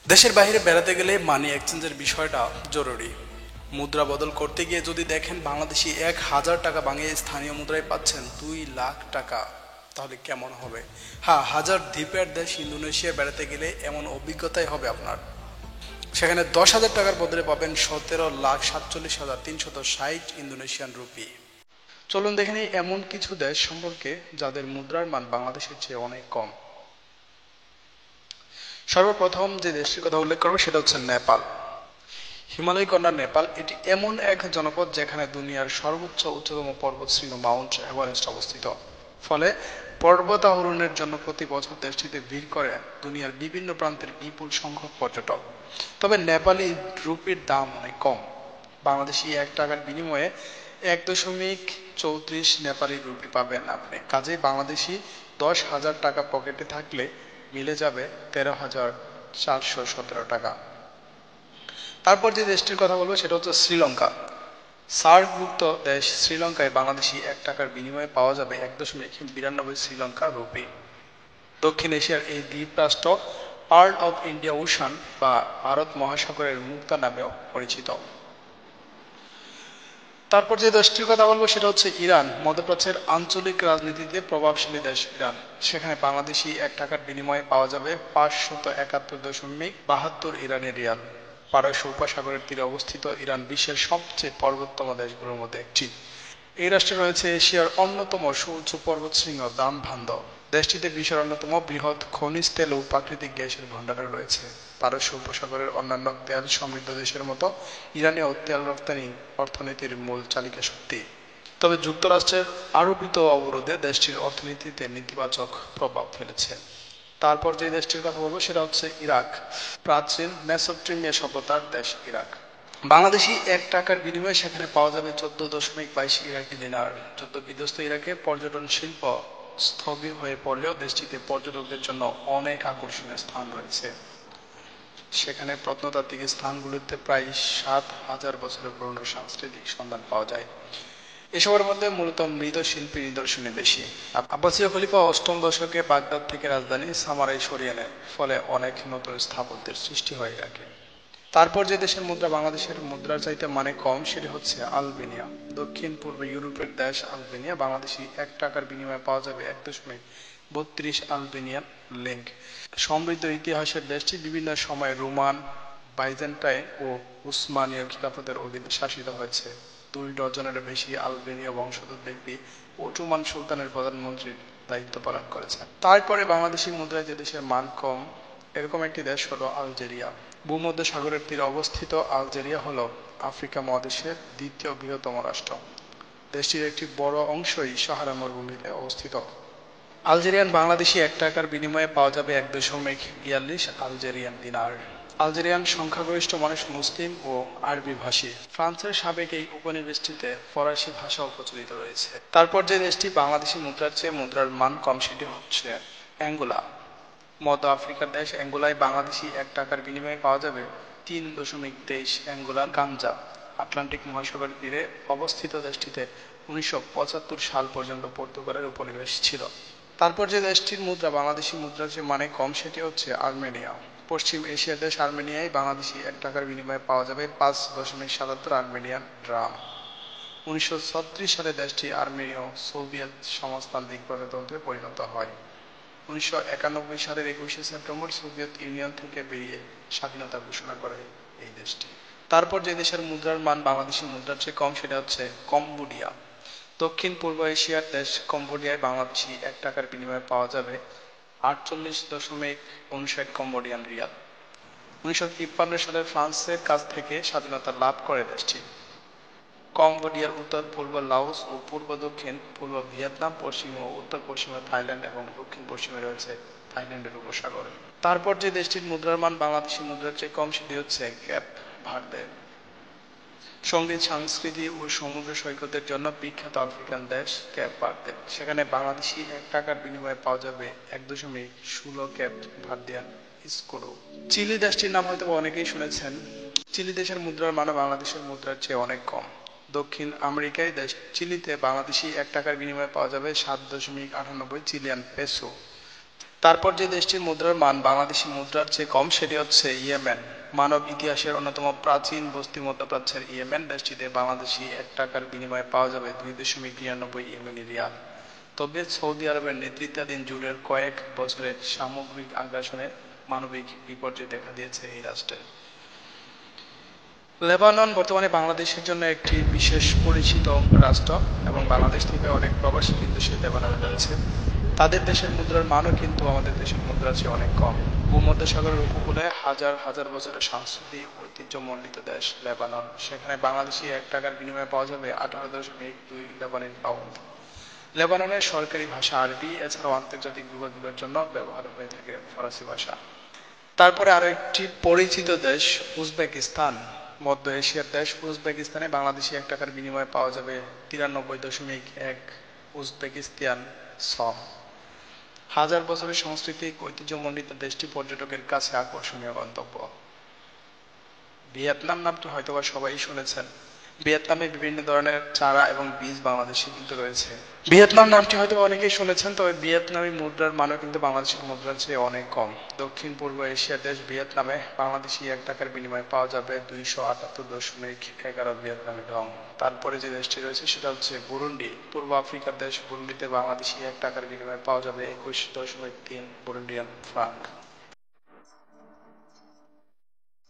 দেশের বাইরে বেড়াতে গেলে মানি এক্সচেঞ্জের বিষয়টা জরুরি। মুদ্রা বদল করতে গিয়ে যদি দেখেন বাংলাদেশি 1,000 টাকা ভাঙিয়ে স্থানীয় মুদ্রায় পাচ্ছেন 2 লাখ টাকা, তাহলে কেমন হবে? হ্যাঁ, হাজার দ্বীপের দেশ ইন্দোনেশিয়া বেড়াতে গেলে এমন অভিজ্ঞতাই হবে আপনার। সেখানে 10,000 টাকার বদলে পাবেন 17,47,360 ইন্দোনেশিয়ান রুপি। চলুন দেখে নিই এমন কিছু দেশ সম্পর্কে যাদের মুদ্রার মান বাংলাদেশের চেয়ে অনেক কম। সর্বপ্রথম যে দেশটির কথা উল্লেখ করবো সেটা হচ্ছে নেপাল। হিমালয় কন্যা নেপাল, এটি এমন এক জনপদ যেখানে দুনিয়ার সর্বোচ্চ উচ্চতম পর্বতশৃঙ্গ মাউন্ট এভারেস্ট অবস্থিত। ফলে পর্বতারোহণের জন্য প্রতি বছর দেশটিতে ভিড় করে দুনিয়ার বিভিন্ন প্রান্তের বিপুল সংখ্যক পর্যটক। তবে নেপালি রুপির দাম অনেক কম। বাংলাদেশি 1 টাকার বিনিময়ে 1.34 নেপালি রুপি পাবেন আপনি। কাজেই বাংলাদেশি 10,000 টাকা পকেটে থাকলে মিলে যাবে 13,417 টাকা। তারপর যে দেশটির কথা বলবো সেটা হচ্ছে শ্রীলঙ্কা। সার্কভুক্ত দেশ শ্রীলঙ্কায় বাংলাদেশি 1 টাকার বিনিময়ে পাওয়া যাবে 1.92 শ্রীলঙ্কা রুপি। দক্ষিণ এশিয়ার এই দ্বীপ রাষ্ট্র পার্ল অফ ইন্ডিয়া ওশান বা ভারত মহাসাগরের মুক্তা নামেও পরিচিত। তারপর যে দেশটির কথা বলবো সেটা হচ্ছে ইরান। মধ্যপ্রাচ্যের আঞ্চলিক রাজনীতিতে প্রভাবশালী দেশ ইরান। সেখানে বাংলাদেশি 1 টাকার বিনিময়ে পাওয়া যাবে 571.72 ইরানি রিয়াল। পারস্য উপসাগরের তীরে অবস্থিত ইরান বিশ্বের সবচেয়ে পর্বততম দেশগুলোর মধ্যে একটি। এই রাষ্ট্রে রয়েছে এশিয়ার অন্যতম সুউচ্চ পর্বতশৃঙ্গ দামভান্দ। দেশটিতে বিশ্বের অন্যতম বৃহৎ খনিজ তেল ও প্রাকৃতিক গ্যাসের ভান্ডার রয়েছে। পারস্য উপসাগরের অন্যান্য তেল সমৃদ্ধ দেশের মতো ইরানেও তেল রপ্তানি অর্থনীতির মূল চালিকা শক্তি। তবে যুক্তরাষ্ট্রের আরোপিত অবরোধে দেশটির অর্থনীতিতে নেতিবাচক প্রভাব ফেলেছে। তারপর যে দেশটির কথা বলবো সেটা হচ্ছে ইরাক। প্রাচীন মেসোপটেমিয়া সভ্যতার দেশ ইরাক। বাংলাদেশি 1 টাকার বিনিময়ে সেখানে পাওয়া যাবে 14.22 ইরাকি দিনার। যুদ্ধ বিধ্বস্ত ইরাকে পর্যটন শিল্প স্থবির হয়ে পড়লেও দেশটিতে পর্যটকদের জন্য অনেক আকর্ষণীয় স্থান রয়েছে। সেখানে প্রত্নতাত্ত্বিক স্থানগুলিতে প্রায় 7,000 বছরের পুরনো সাংস্কৃতিক সন্ধান পাওয়া যায়। এসবের মধ্যে মূলত মৃৎশিল্পের নিদর্শনে বেশি। আব্বাসীয় খলিফা অষ্টম দশকে বাগদাদ থেকে রাজধানী সামারায় সরিয়ে নেন, ফলে অনেক নতুন স্থাপত্যের সৃষ্টি হয় ইরাকে। তারপর যে দেশের মুদ্রা বাংলাদেশের মুদ্রার চাইতে মানে কম সেটি হচ্ছে আলবেনিয়া। দক্ষিণ পূর্ব ইউরোপের দেশ আলবেনিয়া। বাংলাদেশি 1 টাকার বিনিময়ে পাওয়া যাবে 1.32 আলবেনিয়ান লিঙ্ক। সমৃদ্ধ ইতিহাসের দেশটি বিভিন্ন সময়ে রোমান, বাইজেন্টাইন ও উসমানীয় খিলাফতের অধীনে শাসিত হয়েছে। 2 ডজনেরও বেশি আলবেনীয় বংশোদ্ভূত ব্যক্তি অটোমান সুলতানের প্রধানমন্ত্রীর দায়িত্ব পালন করেছেন। তারপরে বাংলাদেশি মুদ্রায় যে দেশের মান কম এরকম একটি দেশ হলো আলজেরিয়া। ভূমধ্য সাগরের তীরে অবস্থিত আলজেরিয়া হলো আফ্রিকা মহাদেশের দ্বিতীয় বৃহত্তম রাষ্ট্র। দেশটির একটি বড় অংশই সাহারা মরুভূমিতে অবস্থিত। আলজেরিয়ান বাংলাদেশি 1 টাকার বিনিময়ে পাওয়া যাবে 1.42 আলজেরিয়ান দিনার। আলজেরিয়ান সংখ্যাগরিষ্ঠ মানুষ মুসলিম ও আরবি ভাষী। ফ্রান্সের সাবেক এই উপনিবেশটিতে ফরাসি ভাষাও প্রচলিত রয়েছে। তারপর যে দেশটি বাংলাদেশি মুদ্রার চেয়ে মুদ্রার মান কম সেটি হচ্ছে অ্যাঙ্গোলা। মধ্য আফ্রিকার দেশ অ্যাঙ্গোলায় বাংলাদেশি 1 টাকার বিনিময়ে পাওয়া যাবে 3.23 অ্যাঙ্গোলার গাঞ্জা। আটলান্টিক মহাসাগরের তীরে অবস্থিত দেশটিতে 1975 সাল পর্যন্ত পর্তুগালের উপনিবেশ ছিল। তারপর যে দেশটির মুদ্রা বাংলাদেশি মুদ্রার যে মানে কম সেটি হচ্ছে আর্মেনিয়া। পশ্চিম এশিয়ার দেশ আর্মেনিয়ায় বাংলাদেশি 1 টাকার বিনিময়ে পাওয়া যাবে 5.77 আর্মেনিয়ান ড্রাম। 1936 সালে দেশটি আর্মেনীয় সোভিয়েত সমাজতান্ত্রিক প্রজাতন্ত্রে পরিণত হয়। 1991 সালের 21শে সেপ্টেম্বর সোভিয়েত ইউনিয়ন থেকে বেরিয়ে স্বাধীনতা ঘোষণা করে এই দেশটি। তারপর যে দেশের মুদ্রার মান বাংলাদেশি মুদ্রার চেয়ে কম সেটা হচ্ছে কম্বোডিয়া। দক্ষিণ পূর্ব এশিয়ার দেশ কম্বোডিয়ায় বাংলাদেশি 1 টাকার বিনিময়ে পাওয়া যাবে 48.59 কম্বোডিয়ান রিয়াল। 1953 সালে ফ্রান্সের কাছ থেকে স্বাধীনতা লাভ করে দেশটি। কম্বোডিয়ার উত্তর পূর্ব লাওস ও পূর্ব দক্ষিণ পূর্ব ভিয়েতনাম, পশ্চিম ও উত্তর পশ্চিমে থাইল্যান্ড এবং দক্ষিণ পশ্চিমে রয়েছে থাইল্যান্ডের উপসাগর। তারপর যে দেশটির মুদ্রার মান বাংলাদেশি মুদ্রার চেয়ে কম সেটি হচ্ছে ক্যাপ ভার্দে। সঙ্গীত, সংস্কৃতি ও সমুদ্র সৈকতের জন্য বিখ্যাত আফ্রিকান দেশ ক্যাপ ভার্দে। সেখানে বাংলাদেশি 1 টাকার বিনিময়ে পাওয়া যাবে 1.16 ক্যাপ ভার্দিয়ান স্কুডো। চিলি দেশটির নাম হয়তো অনেকেই শুনেছেন। চিলি দেশের মুদ্রার মান বাংলাদেশের মুদ্রার চেয়ে অনেক কম। দক্ষিণ আমেরিকায় দেশ চিলিতে বাংলাদেশি 1 টাকার বিনিময়ে পাওয়া যাবে 7.98 চিলিয়ান পেসো। তারপর যে দেশটির মুদ্রার মান বাংলাদেশি মুদ্রার চেয়ে কম সেটি হচ্ছে ইয়েমেন। মানব ইতিহাসের অন্যতম প্রাচীন বস্তি মধ্যপ্রাচ্যের ইয়েমেন দেশটিতে বাংলাদেশি 1 টাকার বিনিময়ে পাওয়া যাবে 2.93 ইয়েমেনি রিয়াল। তবে সৌদি আরবের নেতৃত্বাধীন জুড়ের কয়েক বছরের সামগ্রিক আগ্রাসনে মানবিক বিপর্যয় দেখা দিয়েছে এই রাষ্ট্রে। লেবানন বর্তমানে বাংলাদেশের জন্য একটি বিশেষ পরিচিত রাষ্ট্র এবং বাংলাদেশ থেকে অনেক প্রবাসী কিন্তু সে লেবাননে যাচ্ছে। তাদের দেশের মুদ্রার মানও কিন্তু আমাদের দেশের মুদ্রার চেয়ে অনেক কম। ভূমধ্যসাগরের উপকূলে হাজার হাজার বছরের সাংস্কৃতিক ঐতিহ্যমণ্ডিত দেশ লেবানন। সেখানে বাংলাদেশি 1 টাকার বিনিময়ে পাওয়া যাবে 18.2 লেবানন পাউন্ড। লেবাননের সরকারি ভাষা আরবি, এছাড়াও আন্তর্জাতিক যোগাযোগের জন্য ব্যবহার হয়ে থাকে ফরাসি ভাষা। তারপরে আরো একটি পরিচিত দেশ উজবেকিস্তান। মধ্য এশিয়ার দেশ উজবেকিস্তানে বাংলাদেশি 1 টাকার বিনিময়ে পাওয়া যাবে 93.1 উজবেকিস্তান সম। হাজার বছরের সাংস্কৃতিক ঐতিহ্যমণ্ডিত দেশটি পর্যটকের কাছে আকর্ষণীয় গন্তব্য। ভিয়েতনাম নামটি হয়তোবা সবাই শুনেছেন। ভিয়েতনামে বিভিন্ন ধরনের চারা এবং বীজ বাংলাদেশে কিন্তু রয়েছে। ভিয়েতনাম নামটি হয়তো অনেকেই শুনেছেন, তবে ভিয়েতনামি মুদ্রার মানও কিন্তু বাংলাদেশের মুদ্রার চেয়ে অনেক কম। দক্ষিণ পূর্ব এশিয়ার দেশ ভিয়েতনামে বাংলাদেশি 1 টাকার বিনিময়ে পাওয়া যাবে 278.11 ভিয়েতনামি ডং। তারপরে যে দেশটি রয়েছে সেটা হচ্ছে বুরুন্ডি। পূর্ব আফ্রিকার দেশ বুরুন্ডিতে বাংলাদেশি 1 টাকার বিনিময়ে পাওয়া যাবে 21.3 বুরুন্ডিয়ান ফ্রাঙ্ক।